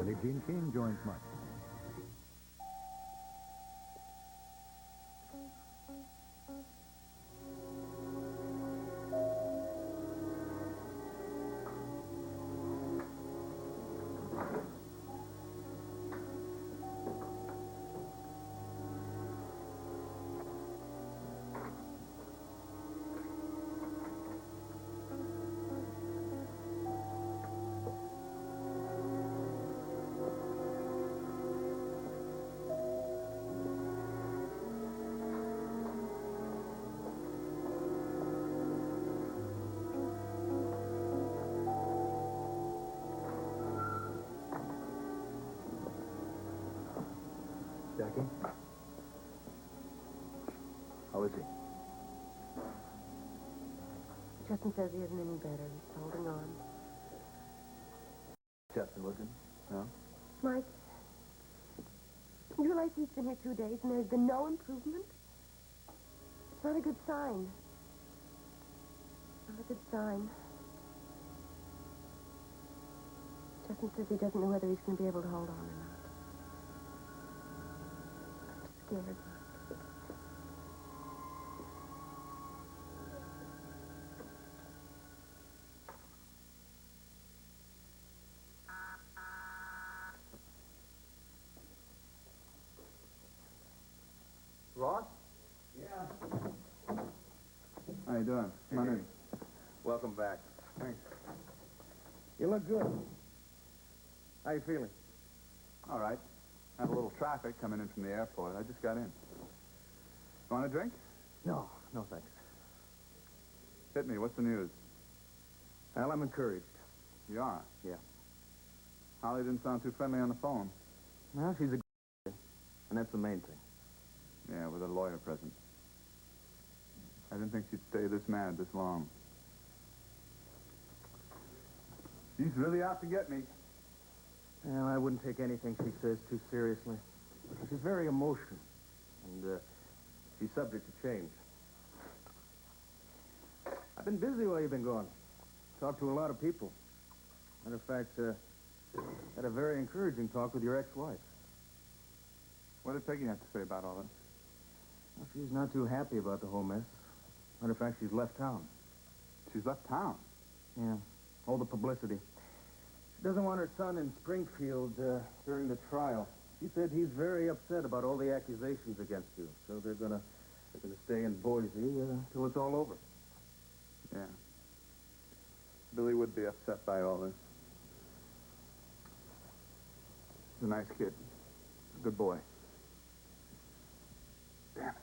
Billie Jean King joins Mike. Jackie? How is he? Justin says he isn't any better. He's holding on. Justin looking? No? Mike, you realize he's been here 2 days and there's been no improvement? It's not a good sign. Not a good sign. Justin says he doesn't know whether he's going to be able to hold on or not. I'm scared, Mike. Ross? Yeah. How you doing? Come on in. Welcome back. Thanks. You look good. How you feeling? All right. Had a little traffic coming in from the airport. I just got in. Want a drink? No, thanks. Hit me. What's the news? Well, I'm encouraged. You are? Yeah. Holly didn't sound too friendly on the phone. Well, she's a and that's the main thing. Yeah, with a lawyer present. I didn't think she'd stay this mad this long. She's really out to get me. Well, I wouldn't take anything she says too seriously. She's very emotional, and she's subject to change. I've been busy while you've been gone. Talked to a lot of people. Matter of fact, had a very encouraging talk with your ex-wife. What did Peggy have to say about all this? Well, she's not too happy about the whole mess. Matter of fact, she's left town. She's left town. Yeah, all the publicity. She doesn't want her son in Springfield during the trial. She said he's very upset about all the accusations against you, so they're gonna stay in Boise till it's all over. Yeah. Billy would be upset by all this. He's a nice kid. A good boy. Damn it.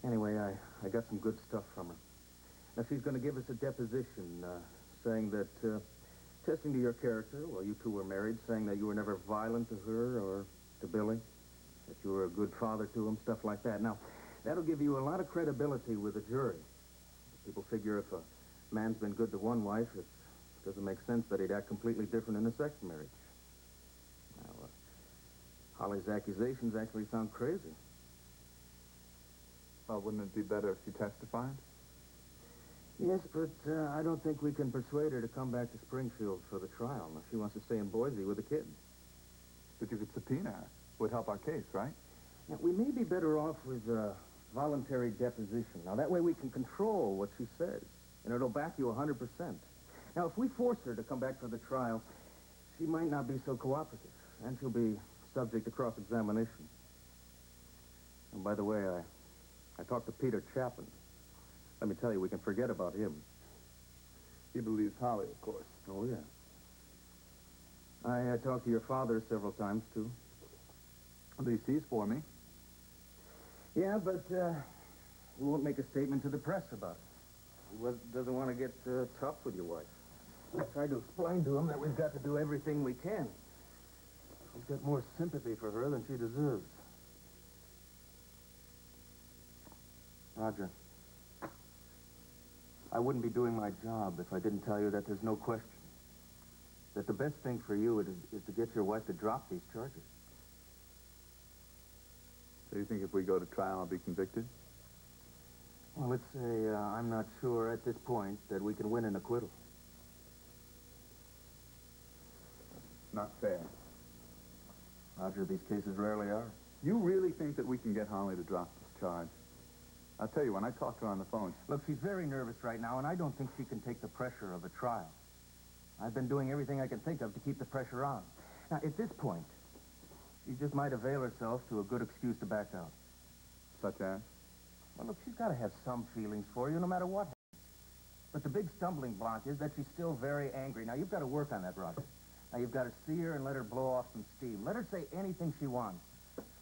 Anyway, I got some good stuff from her. Now, she's going to give us a deposition saying that, testing to your character while you two were married, saying that you were never violent to her or to Billy, that you were a good father to him, stuff like that. Now, that'll give you a lot of credibility with the jury. People figure if a man's been good to one wife, it doesn't make sense that he'd act completely different in a second marriage. Now, Holly's accusations actually sound crazy. Well, wouldn't it be better if she testified? Yes, but I don't think we can persuade her to come back to Springfield for the trial. Now, she wants to stay in Boise with the kids. But you could subpoena her. Would help our case, right? Now, we may be better off with voluntary deposition. Now, that way we can control what she says, and it'll back you 100%. Now, if we force her to come back for the trial, she might not be so cooperative, and she'll be subject to cross-examination. And by the way, I talked to Peter Chapman. Let me tell you, we can forget about him. He believes Holly, of course. Oh, yeah. I talked to your father several times, too. At least he's for me. Yeah, but he won't make a statement to the press about it. He doesn't want to get tough with your wife. I tried to explain to him that we've got to do everything we can. We've got more sympathy for her than she deserves. Roger, I wouldn't be doing my job if I didn't tell you that there's no question that the best thing for you is to get your wife to drop these charges. So you think if we go to trial, I'll be convicted? Well, let's say I'm not sure at this point that we can win an acquittal. Not fair. Roger, these cases rarely are. You really think that we can get Holly to drop this charge? I'll tell you, when I talked to her on the phone... Look, she's very nervous right now, and I don't think she can take the pressure of a trial. I've been doing everything I can think of to keep the pressure on. Now, at this point, she just might avail herself to a good excuse to back out. Such as? Well, look, she's got to have some feelings for you, no matter what happens. But the big stumbling block is that she's still very angry. Now, you've got to work on that, Roger. Now, you've got to see her and let her blow off some steam. Let her say anything she wants.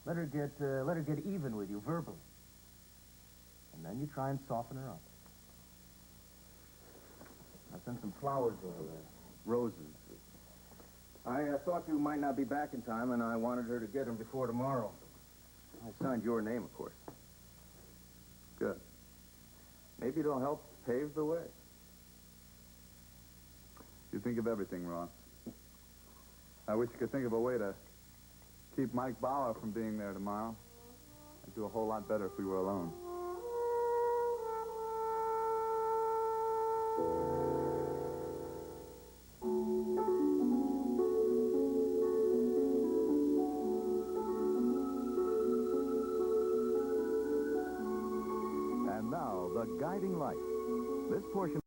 Let her get even with you verbally. And then you try and soften her up. I sent some flowers over there. Roses. I thought you might not be back in time, and I wanted her to get them before tomorrow. I signed your name, of course. Good. Maybe it'll help pave the way. You think of everything, Ross. I wish you could think of a way to keep Mike Bauer from being there tomorrow. I'd do a whole lot better if we were alone. And now, the guiding light. This portion...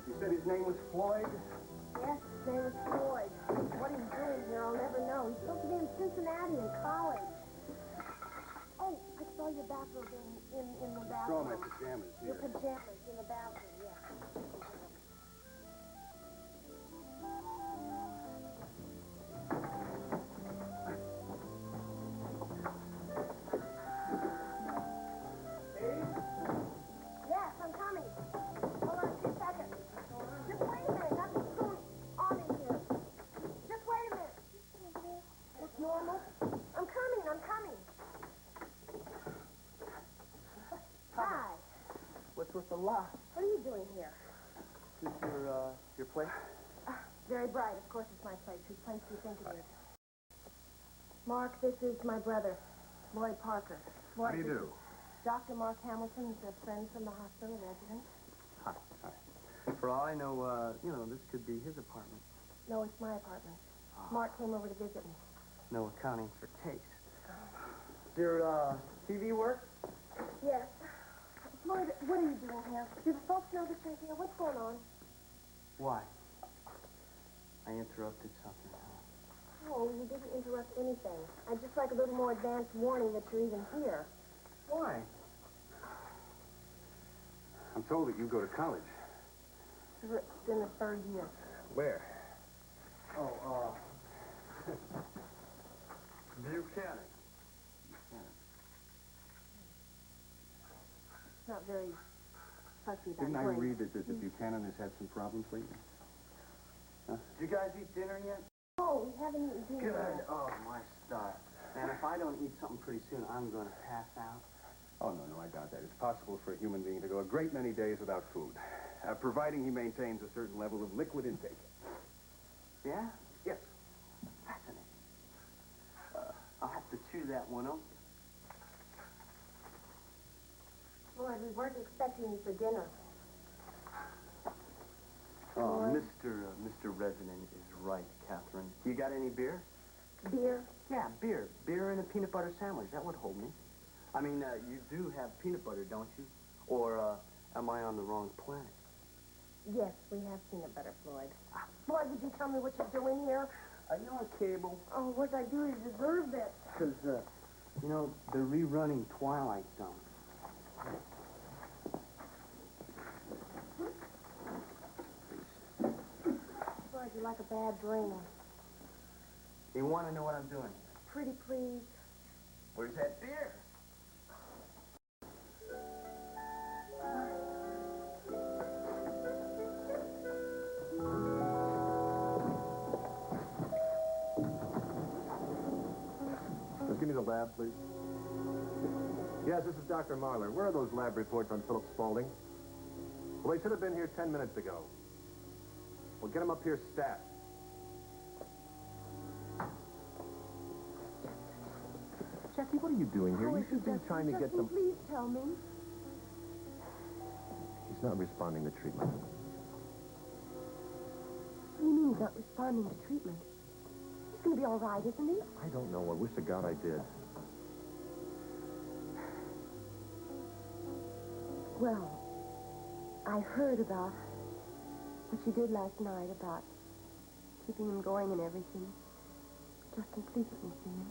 You said his name was Floyd? Yes, his name is Floyd. What he's doing here, I'll never know. He's supposed to be in Cincinnati in college. Oh, I saw your bathrobe in the bathroom. Throw my pajamas Your here. pajamas in the bathroom, yes. Yes, I'm coming. Hold on 2 seconds. Just wait a minute. Nothing's going on in here. Just wait a minute. It's normal. I'm coming. Hi. What's with the lock? What are you doing here? Is this your place? Very bright. Of course it's my place. Whose place do you think it is? Mark, this is my brother, Lloyd Parker. What do you do? Dr. Mark Hamilton's a friend from the hospital resident. Hi. For all I know, this could be his apartment. No, it's my apartment. Mark came over to visit me. No accounting for taste. Your, TV work? Yes. Lloyd, what are you doing here? Do the folks know that you're here? What's going on? Why? I interrupted something, huh? Oh, you didn't interrupt anything. I'd just like a little more advance warning that you're even here. Why? I'm told that you go to college. It's in the 3rd year. Where? Oh, Buchanan. Not very fussy about Didn't I going. read that the Buchanan has had some problems lately? Huh? Did you guys eat dinner yet? Oh, we haven't eaten dinner yet. Oh, my star. Man, if I don't eat something pretty soon, I'm going to pass out. Oh, no, I doubt that. It's possible for a human being to go a great many days without food, providing he maintains a certain level of liquid intake. Yeah? Yes. Fascinating. I'll have to chew that one open. Lloyd, we weren't expecting you for dinner. Oh, Mr. Resident is right, Catherine. You got any beer? Beer? Yeah, beer. Beer and a peanut butter sandwich. That would hold me. I mean, you do have peanut butter, don't you? Or, am I on the wrong planet? Yes, we have peanut butter, Floyd. Floyd, would you tell me what you're doing here? Are you on cable? Oh, what I do to deserve this? Because, they're rerunning Twilight Zone. Floyd, you're like a bad dream. You want to know what I'm doing? Pretty please. Where's that beer? Just give me the lab, please. Yes, this is Dr. Marler. Where are those lab reports on Philip Spaulding? Well, they should have been here 10 minutes ago. Well, get them up here stat. Check Jackie, what are you doing here? How You is he, should be Justin? trying to get Justin, some... please tell me. He's not responding to treatment. What do you mean he's not responding to treatment? He's going to be all right, isn't he? I don't know. I wish to God I did. Well, I heard about what you did last night about keeping him going and everything. Justin, please let me see him.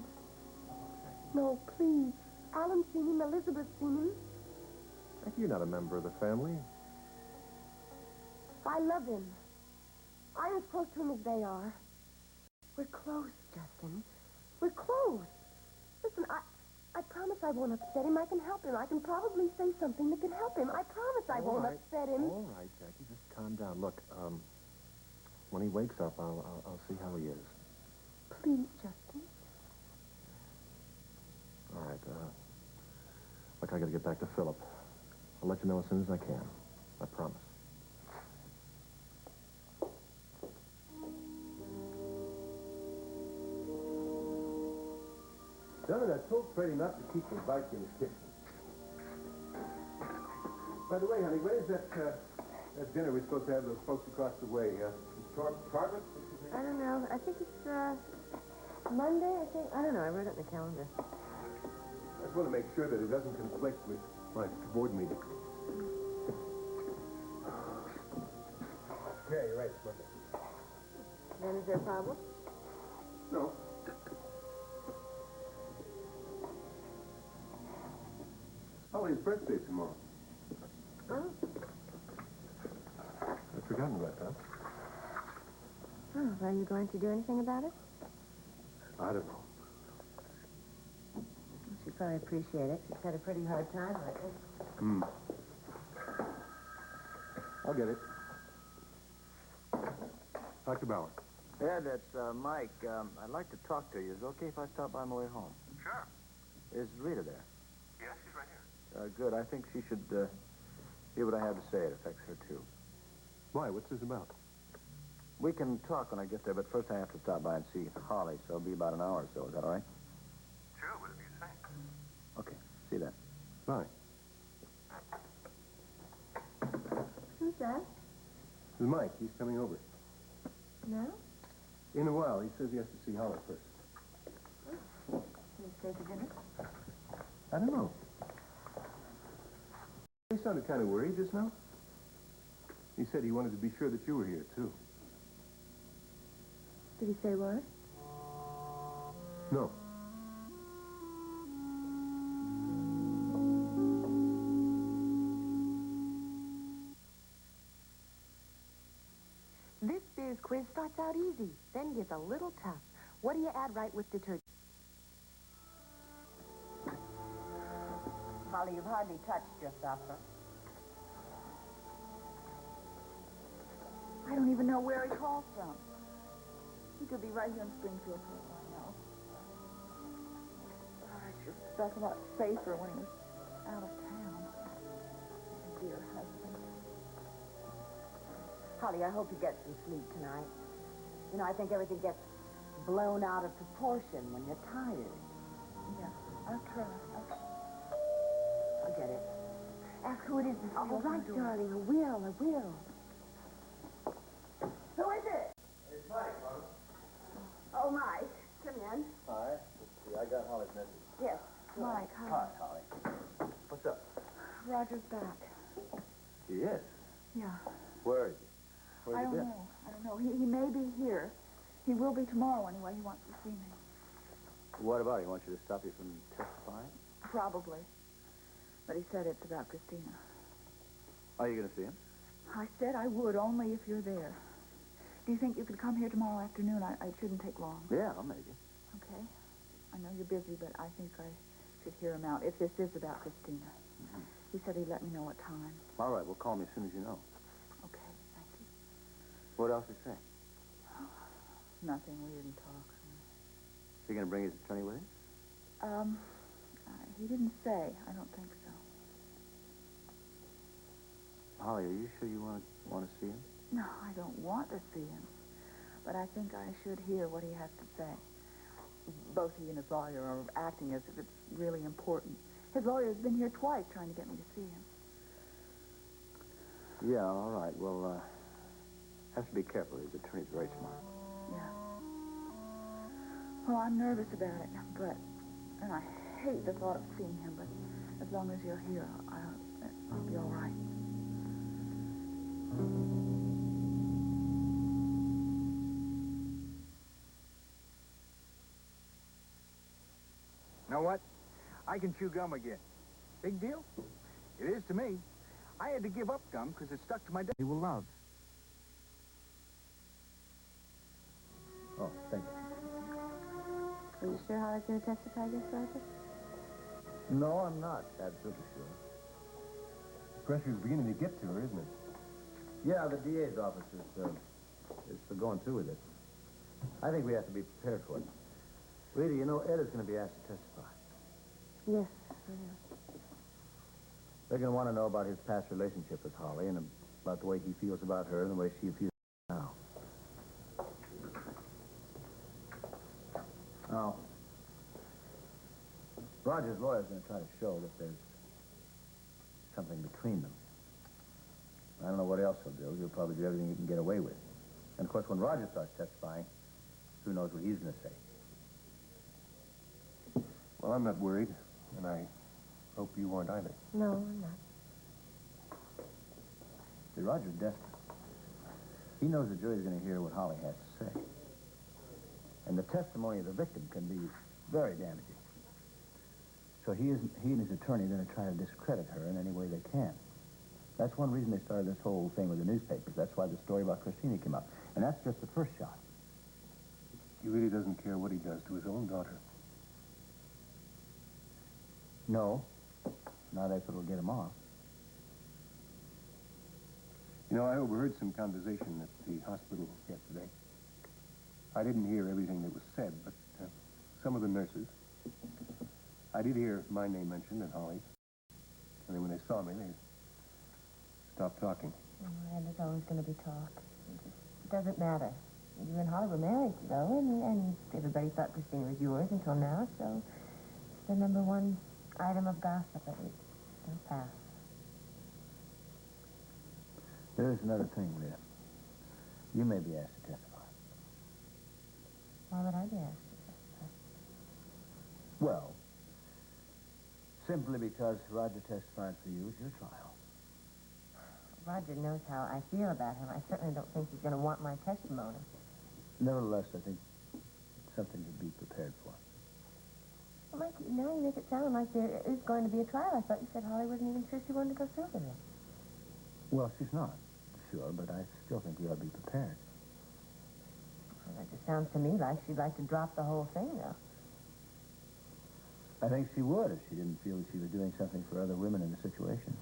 No, please. Alan's seen him. Elizabeth's seen him. Jackie, you're not a member of the family. I love him. I'm as close to him as they are. We're close, Justin. We're close. Listen, I promise I won't upset him. I can help him. I can probably say something that can help him. I promise I won't upset him. All right, Jackie, just calm down. Look, when he wakes up, I'll see how he is. Please, Justin. All right, look, I gotta get back to Philip. I'll let you know as soon as I can. I promise. Done that told Freddie not to keep the bike in his kitchen. By the way, honey, when is that dinner we're supposed to have those folks across the way? Target? I don't know. I think it's Monday, I think. I don't know. I wrote it in the calendar. I just want to make sure that it doesn't conflict with my board meeting. Yeah, you're right. It's Monday. Then is there a problem? No. Holly's birthday tomorrow. Oh. I've forgotten about that. Oh, are you going to do anything about it? I don't know. She'd probably appreciate it. She's had a pretty hard time lately. I'll get it. Dr. Bauer. Yeah, that's Mike. I'd like to talk to you. Is it okay if I stop by on the way home? Sure. Is Rita there? Yes, she's right here. Good. I think she should hear what I have to say. It affects her, too. Why? What's this about? We can talk when I get there, but first I have to stop by and see Holly, so it'll be about an hour or so. Is that all right? Sure, whatever you say. Okay. See you then. Bye. Who's that? This is Mike. He's coming over. No? In a while. He says he has to see Holly first. Can you stay for dinner? I don't know. He sounded kind of worried just now. He said he wanted to be sure that you were here, too. Did he say what? No. This beer's quiz starts out easy, then gets a little tough. What do you add right with detergent? Holly, you've hardly touched your supper. I don't even know where he called from. He could be right here in Springfield for all I know. I sure felt a lot safer when he was out of town. Dear husband. Holly, I hope you get some sleep tonight. You know, I think everything gets blown out of proportion when you're tired. Yeah, I'll try. Forget it. Ask who it is and All right, darling, I will. Who is it? It's Mike, Mom. Oh, Mike. Come in. Hi. Let's see. I got Holly's message. Yes. Mike, hi. Hi, Holly. What's up? Roger's back. He is? Yeah. Where is he? Where's I he don't been? know. I don't know. He may be here. He will be tomorrow anyway. He wants to see me. What about it? He wants you to stop you from testifying? Probably. But he said it's about Christina. Are you going to see him? I said I would, only if you're there. Do you think you could come here tomorrow afternoon? It shouldn't take long. Yeah, I'll make it. Okay. I know you're busy, but I think I should hear him out, if this is about Christina. He said he'd let me know what time. All right, well, call me as soon as you know. Okay, thank you. What else did he say? Nothing. We didn't talk. Is he going to bring his attorney with him? He didn't say. I don't think so. Holly, are you sure you want to see him? No, I don't want to see him. But I think I should hear what he has to say. both he and his lawyer are acting as if it's really important. His lawyer's been here twice trying to get me to see him. Yeah, all right. Well, has to be careful. His attorney's very smart. Yeah. Well, I'm nervous about it, and I hate the thought of seeing him, but as long as you're here, I'll be all right. Know what? I can chew gum again. Big deal? It is to me. I had to give up gum because it stuck to my he will love. Oh, thank you. Are you sure Holly's going to testify against Roger? No, I'm not absolutely sure. Pressure's beginning to get to her, isn't it? Yeah, the DA's office is for going through with it. I think we have to be prepared for it. Rita, you know, Ed is going to be asked to testify. Yes, I know. They're going to want to know about his past relationship with Holly and about the way he feels about her and the way she feels now. Now, Roger's lawyer's going to try to show that there's something between them. I don't know what else he'll do. He'll probably do everything he can get away with. And, of course, when Roger starts testifying, who knows what he's going to say. Well, I'm not worried, and I hope you aren't either. No, I'm not. See, Roger's desperate. He knows the jury's going to hear what Holly has to say. And the testimony of the victim can be very damaging. So he and his attorney are going to try to discredit her in any way they can. That's one reason they started this whole thing with the newspapers. That's why the story about Christina came out. And that's just the first shot. He really doesn't care what he does to his own daughter. No. Not if it'll get him off. You know, I overheard some conversation at the hospital yesterday. I didn't hear everything that was said, but some of the nurses, I did hear my name mentioned and Holly's. And then when they saw me, they stopped talking. Oh, and there's always going to be talk. It doesn't matter. You and Holly were married, though, and everybody thought Christina was yours until now, so it's the number one item of gossip, at least. It'll pass. There's another thing, Rita. You may be asked to testify. Why would I be asked to testify? Well, simply because Roger testified for you as your trial. Roger knows how I feel about him. I certainly don't think he's going to want my testimony. Nevertheless, I think something to be prepared for. Well, Mike, now you make it sound like there is going to be a trial. I thought you said Holly wasn't even sure she wanted to go through with it. Well, she's not sure, but I still think we ought to be prepared. Well, that just sounds to me like she'd like to drop the whole thing, though. I think she would if she didn't feel that she was doing something for other women in the situation.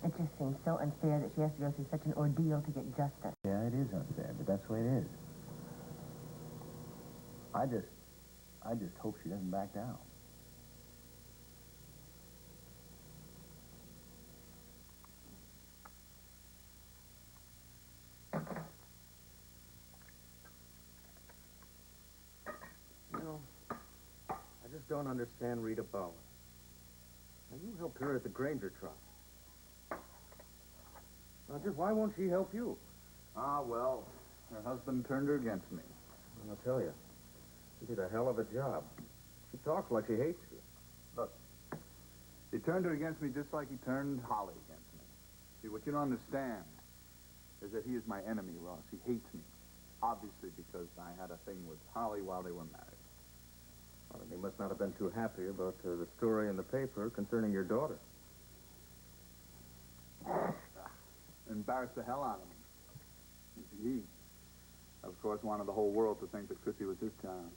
It just seems so unfair that she has to go through such an ordeal to get justice. Yeah, it is unfair, but that's the way it is. I just hope she doesn't back down. You know, I just don't understand Rita Bauer. Now, you helped her at the Granger trial. Now, just why won't she help you? Ah, well, her husband turned her against me. I'll tell you, she did a hell of a job. She talks like she hates you. Look, he turned her against me just like he turned Holly against me. See, what you don't understand is that he is my enemy, Ross. He hates me. Obviously because I had a thing with Holly while they were married. Well, then he must not have been too happy about the story in the paper concerning your daughter. Embarrassed the hell out of me. He, of course, wanted the whole world to think that Chrissy was his child.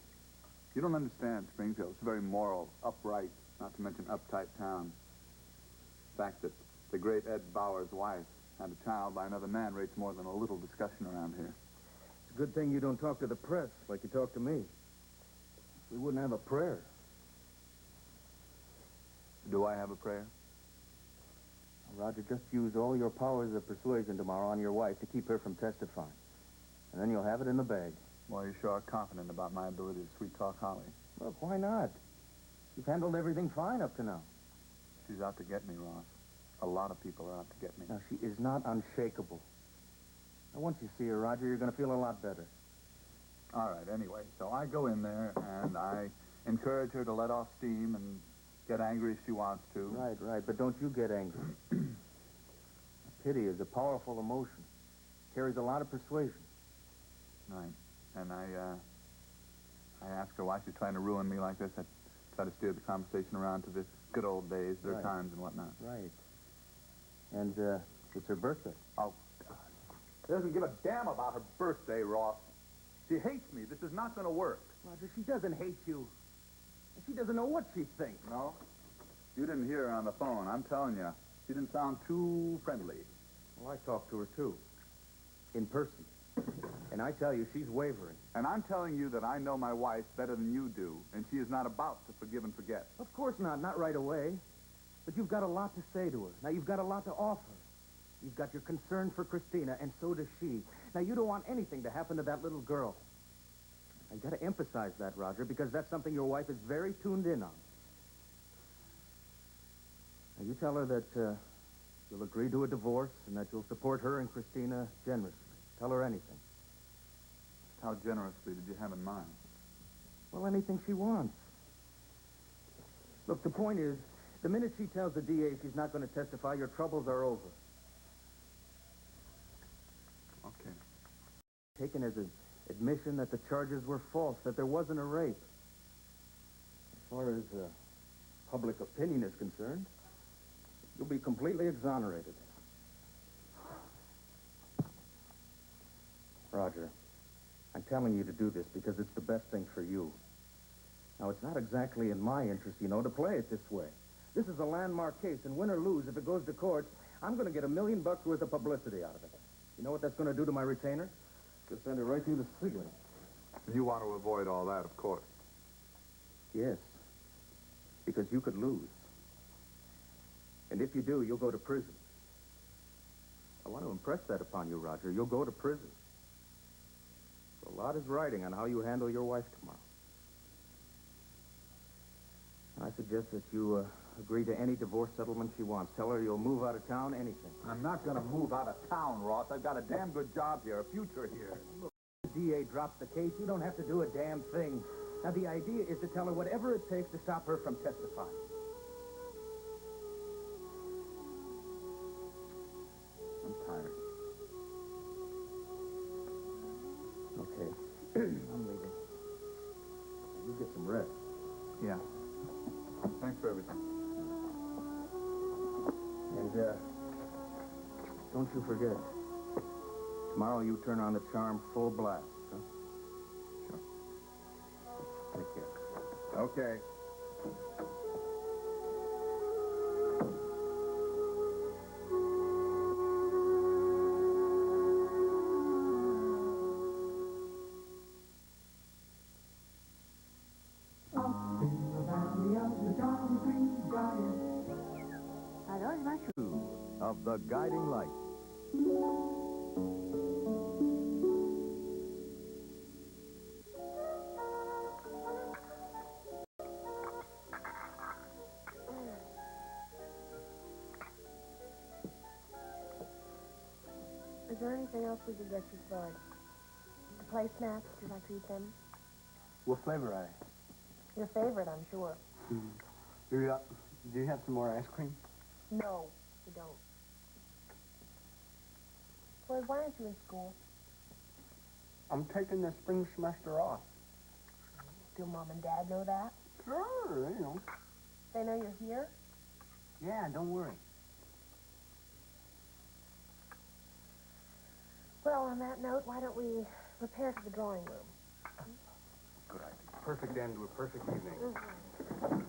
You don't understand, Springfield. It's a very moral, upright, not to mention uptight town. The fact that the great Ed Bauer's wife had a child by another man rates more than a little discussion around here. It's a good thing you don't talk to the press like you talk to me. We wouldn't have a prayer. Do I have a prayer? Roger, just use all your powers of persuasion tomorrow on your wife to keep her from testifying. And then you'll have it in the bag. Well, you sure are confident about my ability to sweet-talk Holly. Look, why not? You've handled everything fine up to now. She's out to get me, Ross. A lot of people are out to get me. Now, she is not unshakable. Now, once you see her, Roger, you're going to feel a lot better. All right, anyway, so I go in there, and I encourage her to let off steam and get angry if she wants to. Right, but don't you get angry. Pity is a powerful emotion. Carries a lot of persuasion. Right, and I ask her why she's trying to ruin me like this. I try to steer the conversation around to the good old days, their times and whatnot. Right. And, it's her birthday. Oh, God. She doesn't give a damn about her birthday, Ross. She hates me. This is not going to work. Roger, she doesn't hate you. She doesn't know what she thinks. No? You didn't hear her on the phone. I'm telling you. She didn't sound too friendly. Well, I talked to her, too. In person. And I tell you, she's wavering. And I'm telling you that I know my wife better than you do, and she is not about to forgive and forget. Of course not right away. But you've got a lot to say to her. Now, you've got a lot to offer. You've got your concern for Christina, and so does she. Now, you don't want anything to happen to that little girl. I've got to emphasize that, Roger, because that's something your wife is very tuned in on. Now, you tell her that you'll agree to a divorce and that you'll support her and Christina generously. Tell her anything. How generously did you have in mind? Well, anything she wants. Look, the point is, the minute she tells the DA she's not going to testify, your troubles are over. Okay. Taken as an admission that the charges were false, that there wasn't a rape. As far as public opinion is concerned, you'll be completely exonerated. Roger, I'm telling you to do this because it's the best thing for you. Now, it's not exactly in my interest, you know, to play it this way. This is a landmark case, and win or lose, if it goes to court, I'm going to get $1 million worth of publicity out of it. You know what that's going to do to my retainer? Just send it right through the ceiling. You want to avoid all that, of course. Yes, because you could lose. And if you do, you'll go to prison. I want to impress that upon you, Roger. You'll go to prison. So a lot is riding on how you handle your wife tomorrow. I suggest that you agree to any divorce settlement she wants. Tell her you'll move out of town, anything. I'm not going to move out of town, Ross. I've got a damn good job here, a future here. Look, the DA drops the case. You don't have to do a damn thing. Now, the idea is to tell her whatever it takes to stop her from testifying. I'm tired. Okay. I'm leaving. You get some rest. Yeah. Thanks for everything. And, don't you forget. Tomorrow you turn on the charm full blast, huh? Sure. Take care. Okay. Of the guiding light. Is there anything else we could get you, Floyd? The play snacks, would you like to eat them? What flavor are Your favorite, I'm sure. they? Do you have some more ice cream? No, we don't. Floyd, why aren't you in school? I'm taking the spring semester off. Do Mom and Dad know that? Sure, you know. They know you're here? Yeah, don't worry. Well, on that note, why don't we repair to the drawing room? Good idea. Perfect end to a perfect evening. Mm-hmm.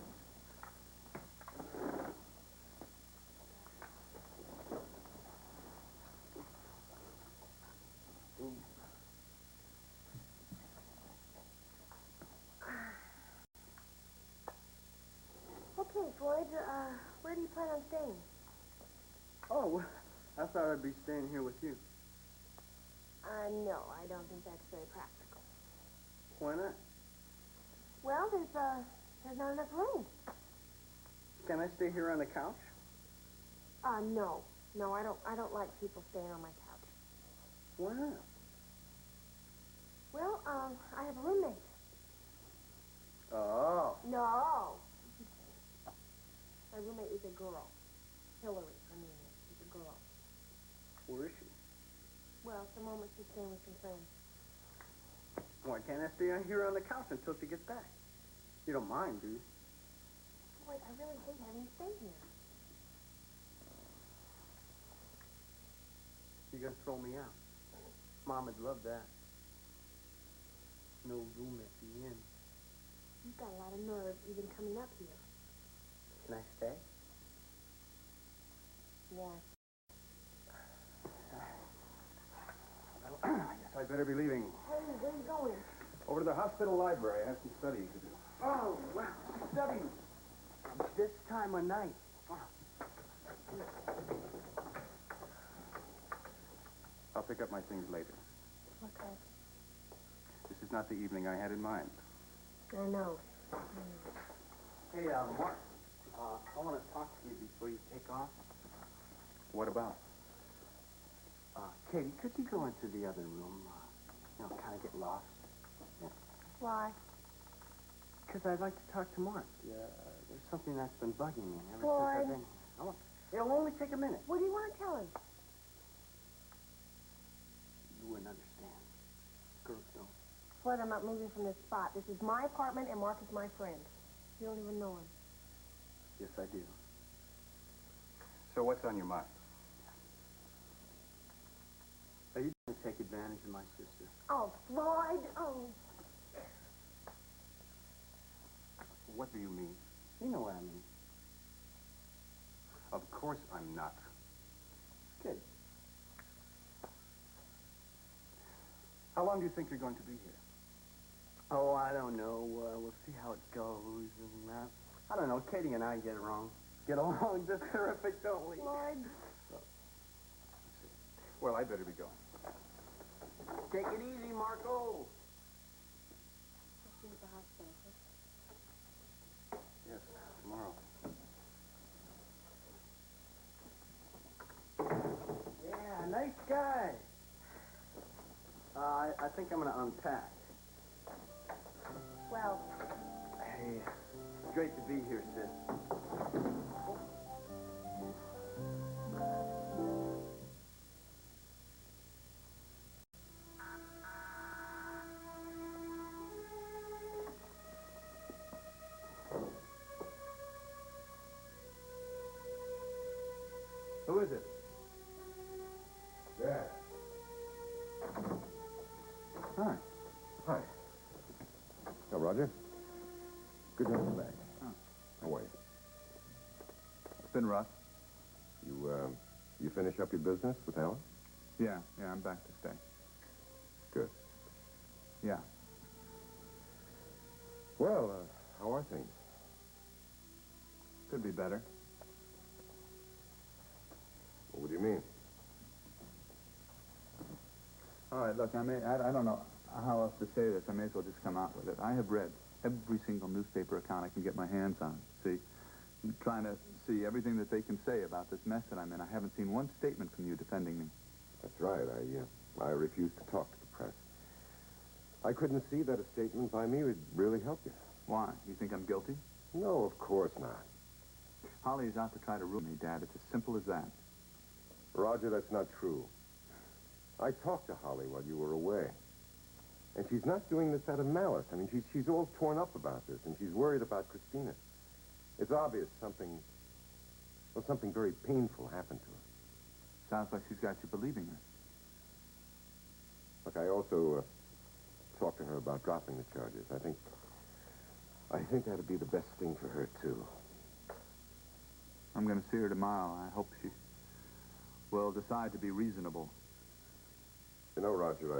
Okay, Floyd, where do you plan on staying? Oh, well, I thought I'd be staying here with you. No, I don't think that's very practical. Why not? Well, there's not enough room. Can I stay here on the couch? No. No, I don't like people staying on my couch. Why not? Well, I have a roommate. Oh. No. My roommate is a girl. Hillary, her name is. She's a girl. Where is she? Well, at the moment she's staying with some friends. Why can't I stay on here on the couch until she gets back? You don't mind, do you? Boy, I really hate having you stay here. You're gonna throw me out. Mom would love that. No room at the inn. You've got a lot of nerve even coming up here. Can I stay? Yeah. Well, I guess I'd better be leaving. Hey, where are you going? Over to the hospital library. I have some studying to do. Oh, well, study. This time of night. Oh. I'll pick up my things later. Okay. This is not the evening I had in mind. I know. Hey, Mark. I want to talk to you before you take off. What about? Katie, could you go into the other room? Kind of get lost. Yeah. Why? Because I'd like to talk to Mark. There's something that's been bugging me ever since Floyd. I've been here. It'll only take a minute. What do you want to tell him? You wouldn't understand. Girls don't. Floyd, I'm not moving from this spot. This is my apartment, and Mark is my friend. You don't even know him. Yes, I do. So what's on your mind? Are you going to take advantage of my sister? Oh, Floyd. Oh. What do you mean? You know what I mean. Of course I'm not. Good. How long do you think you're going to be here? Oh, I don't know. We'll see how it goes. And I don't know. Katie and I get along just terrific, don't we? Floyd. Well, I'd better be going. Take it easy, Marco. I'll see you at the hospital. Huh? Yes, tomorrow. Yeah, nice guy. I think I'm going to unpack. Well, Hey, it's great to be here, sis. Who is it? Dad. Hi. Hi. Oh, Roger. Good to have you back. Oh. How are you? It's been rough. You finish up your business with Helen? Yeah, I'm back to stay. Good. Yeah. Well, how are things? Could be better. What do you mean? All right, look, I don't know how else to say this. I may as well just come out with it. I have read every single newspaper account I can get my hands on. See, I'm trying to see everything that they can say about this mess that I'm in. I haven't seen one statement from you defending me. That's right. I refuse to talk to the press. I couldn't see that a statement by me would really help you. Why? You think I'm guilty? No, of course not. Holly is out to try to ruin me, Dad. It's as simple as that. Roger, that's not true. I talked to Holly while you were away. And she's not doing this out of malice. I mean, she's all torn up about this, and she's worried about Christina. It's obvious something very painful happened to her. Sounds like she's got you believing her. Look, I also talked to her about dropping the charges. I think that'd be the best thing for her, too. I'm going to see her tomorrow. I hope she will decide to be reasonable. You know, Roger,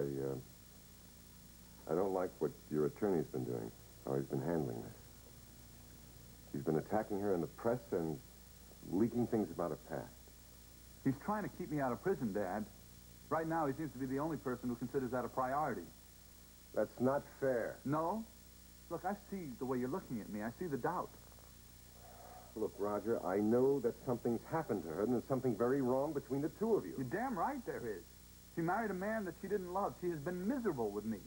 I don't like what your attorney's been doing, how he's been handling this. He's been attacking her in the press and leaking things about her past. He's trying to keep me out of prison, Dad. Right now, he seems to be the only person who considers that a priority. That's not fair. No? Look, I see the way you're looking at me. I see the doubt. Look, Roger, I know that something's happened to her and there's something very wrong between the two of you. You're damn right there is. She married a man that she didn't love. She has been miserable with me.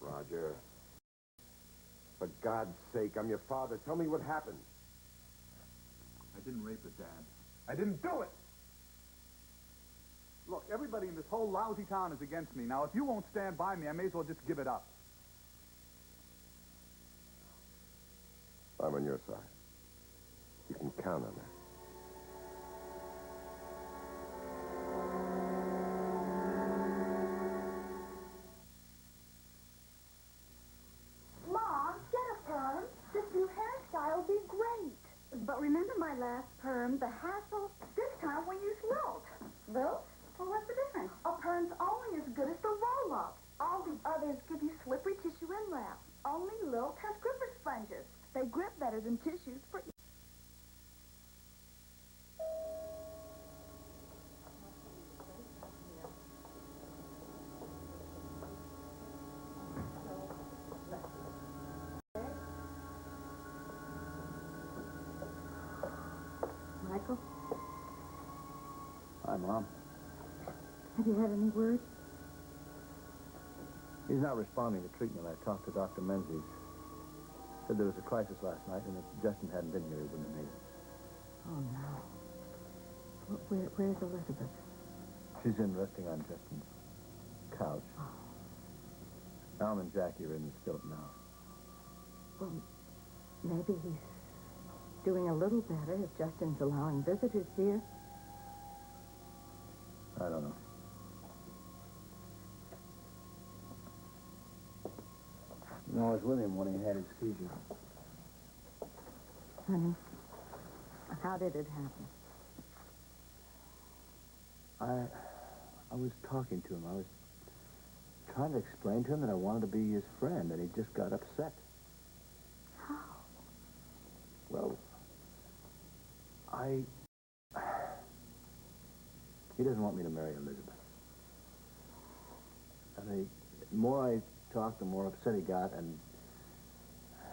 Roger, for God's sake, I'm your father. Tell me what happened. I didn't rape her, Dad. I didn't do it! Look, everybody in this whole lousy town is against me. Now, if you won't stand by me, I may as well just give it up. I'm on your side. You can count on that. Mom, get a perm. This new hairstyle will be great. But remember my last perm, the hassle? This time we use Lilt. Lilt? Well, what's the difference? A perm's only as good as the roll-up. All the others give you slippery tissue and wrap. Only Lilt has gripper sponges. They grip better than tissues for... Michael, Hi, Mom. have you had any word? He's not responding to treatment. I talked to Dr. Menzies. Said there was a crisis last night, and if Justin hadn't been here, he wouldn't have made it. Oh, no. Where's Elizabeth? She's in resting on Justin's couch. Oh. Alan and Jackie are in the skillet now. Well, maybe he's doing a little better if Justin's allowing visitors here. I don't know. No, I was with him when he had his seizure. Honey, how did it happen? I was talking to him. I was trying to explain to him that I wanted to be his friend, and he just got upset. How? Well, he doesn't want me to marry Elizabeth. And the more I talked, the more upset he got, and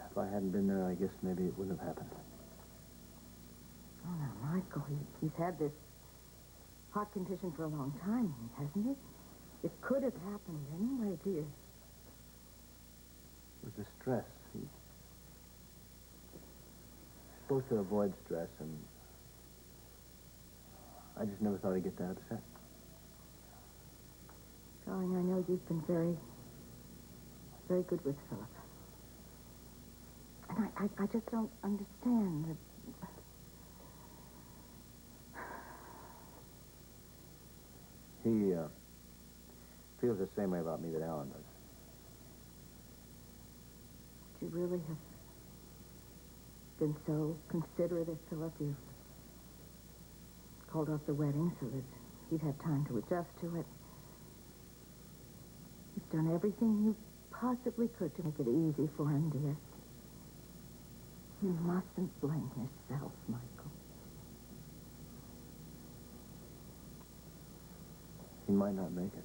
if I hadn't been there, I guess maybe it wouldn't have happened. Oh, now, Michael, he's had this heart condition for a long time, hasn't he? It could have happened anyway, dear. It was the stress. He's supposed to avoid stress, and I just never thought he'd get that upset. Darling, I know you've been very, very good with Philip. And I just don't understand that... He feels the same way about me that Alan does. You really have been so considerate of Philip. You've called off the wedding so that he'd have time to adjust to it. You've done everything you possibly could to make it easy for him, dear. You mustn't blame yourself, Michael. He might not make it.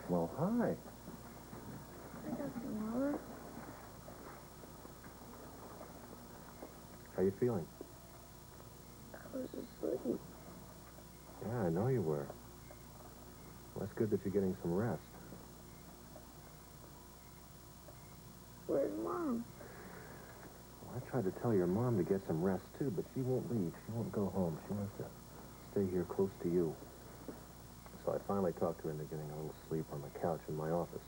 Well, hi. How you feeling? I was asleep. Yeah, I know you were. Well, that's good that you're getting some rest. Where's Mom? Well, I tried to tell your mom to get some rest, too, but she won't leave. She won't go home. She wants to stay here close to you. So I finally talked her into getting a little sleep on the couch in my office.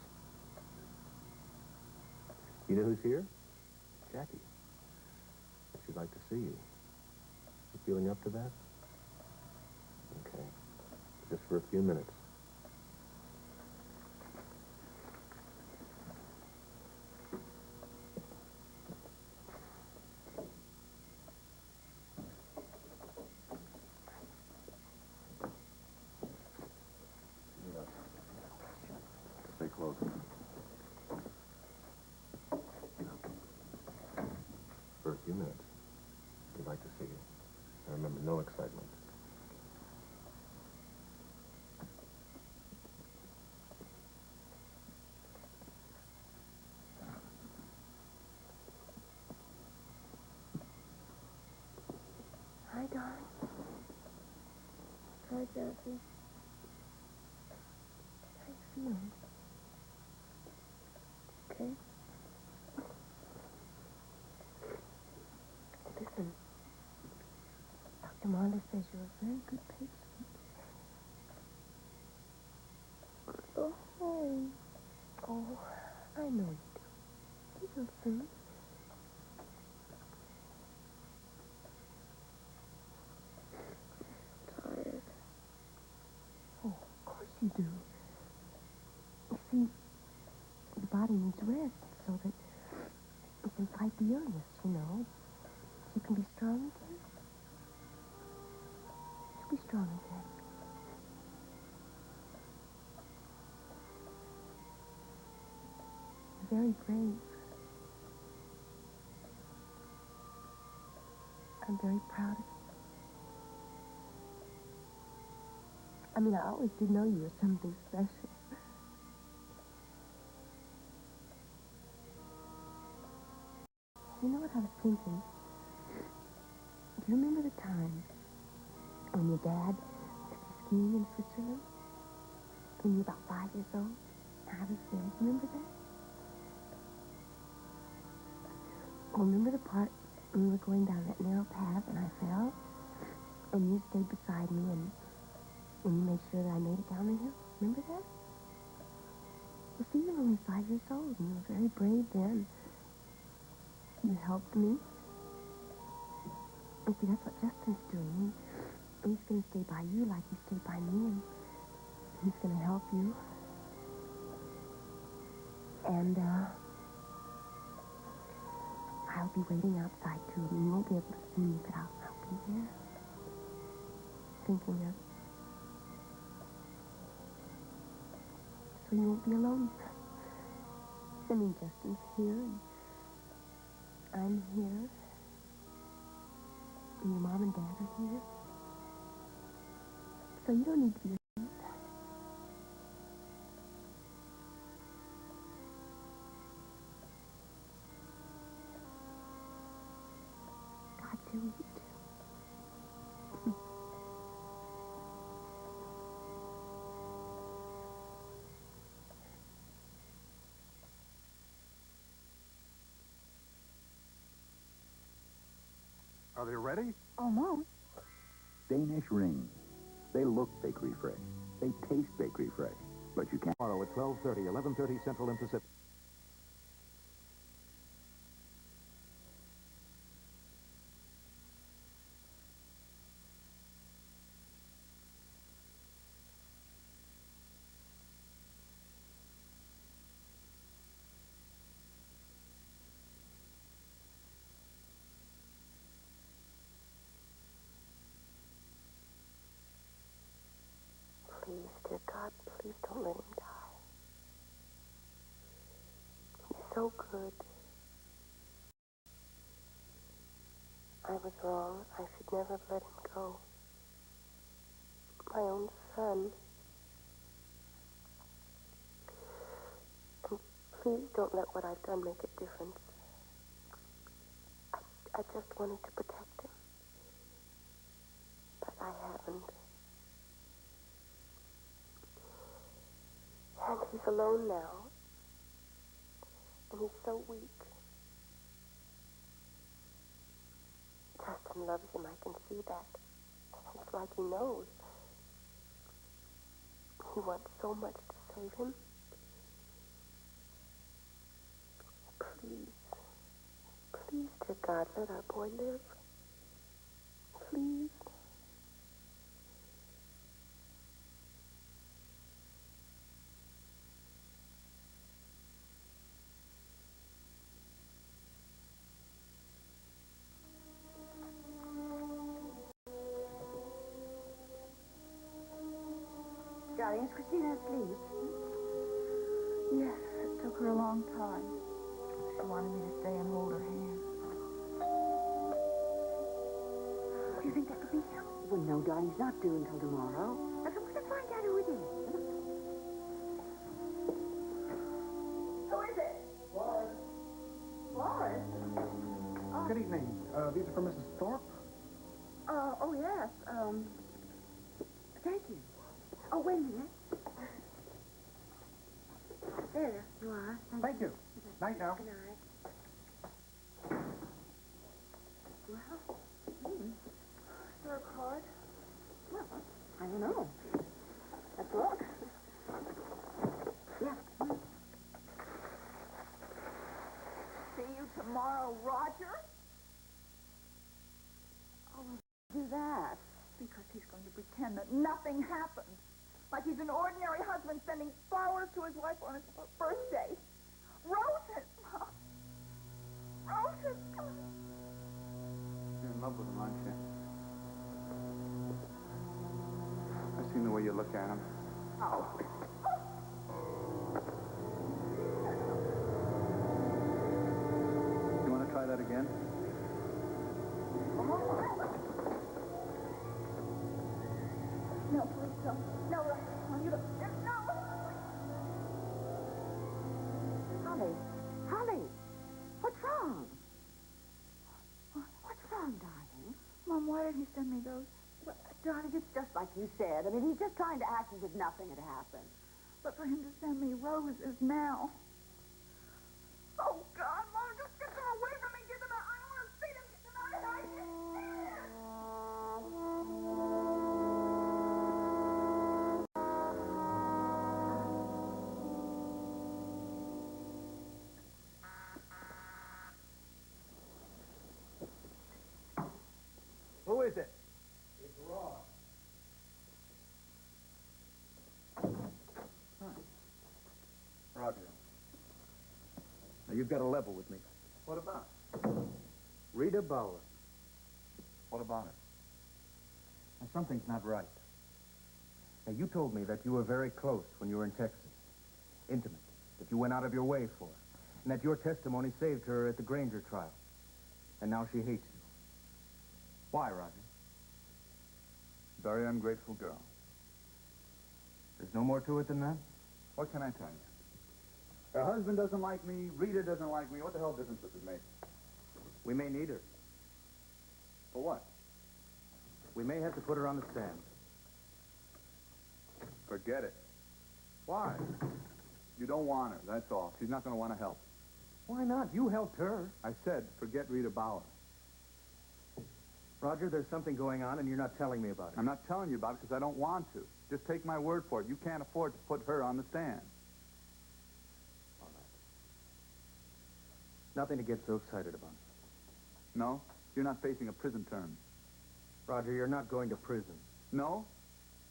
You know who's here? Jackie. She'd like to see you. You feeling up to that? Okay. Just for a few minutes. a few minutes. We'd like to see you. I remember no excitement. Hi, darling. Hi, Jackie. How you feeling? Okay? Listen, Dr. Marley says you're a very good patient. Oh, oh, I know you do. You will soon. Tired. Oh, of course you do. You see, the body needs rest so that it can fight the illness, you know. So you can be strong again. You'll be strong again. You're very brave. I'm very proud of you. I mean, I always did know you were something special. You know what I was thinking? Do you remember the time when your dad took you skiing in Switzerland? When you were about 5 years old? I was there. Do you remember that? Well, remember the part when we were going down that narrow path and I fell? And you stayed beside me and you made sure that I made it down the hill? Remember that? Well, see, you were only 5 years old and you were very brave then. You helped me. And see, that's what Justin's doing. He's going to stay by you like he stayed by me, and he's going to help you. And, I'll be waiting outside, too. I mean, you won't be able to see me, but I'll be there. Thinking of you. So you won't be alone. I mean, Justin's here, and I'm here. And your mom and dad are here. So you don't need to be ashamed. God tell you to. Are they ready? Almost. Danish rings. They look bakery fresh. They taste bakery fresh. But you can't. Tomorrow at 12:30, 11:30 Central and Pacific. Please, dear God, please don't let him die. He's so good. I was wrong. I should never have let him go. My own son. And please don't let what I've done make a difference. I just wanted to protect him. But I haven't. And he's alone now. And he's so weak. Justin loves him, I can see that. It's like he knows. He wants so much to save him. Please, please, dear God, let our boy live. Please. Darling, is Christina asleep? Yes, it took her a long time. She wanted me to stay and hold her hand. Do you think that could be him? Well, no, darling, he's not due until tomorrow. Let's find out who it is. Who is it? Florence? Good evening. These are for Mrs. Thorpe? Oh, yes. Thank you. Oh, wait a minute. There you are. Thank you. Night now. Good night. Well, is there a card? Well, I don't know. Let's look. Yeah. See you tomorrow, Roger? Oh, do that. Because he's going to pretend that nothing happened. Like he's an ordinary husband sending flowers to his wife on his birthday. Roses, Mom. Roses. You're in love with him, aren't you? I've seen the way you look at him. Oh. You want to try that again? No, please don't. No, Roger. You don't. No. Holly, what's wrong? What's wrong, darling? Mom, why did he send me those? Well, darling, it's just like you said. I mean, he's just trying to act as if nothing had happened. But for him to send me roses now. Oh, God, Mom, just get them away from me. Get them out. I don't want to see them. Get them out of here. I can't stand it. Who is it? It's Ross. Roger. Now, you've got to level with me. What about? Rita Bauer. What about it? Now, something's not right. Now, you told me that you were very close when you were in Texas. Intimate. That you went out of your way for her. And that your testimony saved her at the Granger trial. And now she hates you. Why, Roger? Very ungrateful girl. There's no more to it than that? What can I tell you? Her husband doesn't like me. Rita doesn't like me. What the hell difference does it make? We may need her. For what? We may have to put her on the stand. Forget it. Why? You don't want her, that's all. She's not going to want to help. Why not? You helped her. I said, forget Rita Bauer. Roger, there's something going on, and you're not telling me about it. I'm not telling you about it because I don't want to. Just take my word for it. You can't afford to put her on the stand. All right. Nothing to get so excited about. No? You're not facing a prison term. Roger, you're not going to prison. No?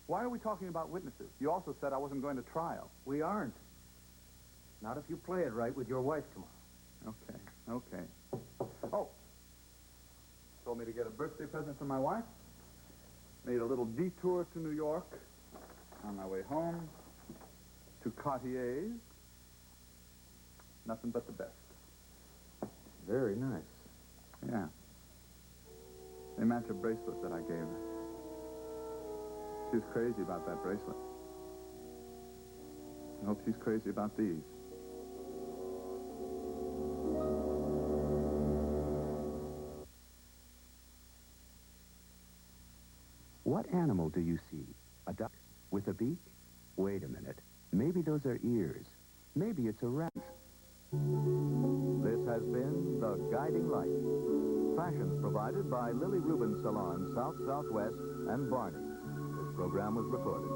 Why are we talking about witnesses? You also said I wasn't going to trial. We aren't. Not if you play it right with your wife tomorrow. Okay. Oh. Told me to get a birthday present for my wife. Made a little detour to New York. On my way home to Cartier's. Nothing but the best. Very nice. Yeah. They match a bracelet that I gave her. She's crazy about that bracelet. I hope she's crazy about these. What animal do you see? A duck with a beak? Wait a minute. Maybe those are ears. Maybe it's a rat. This has been The Guiding Light. Fashions provided by Lily Rubin Salon, South Southwest, and Barney. This program was recorded.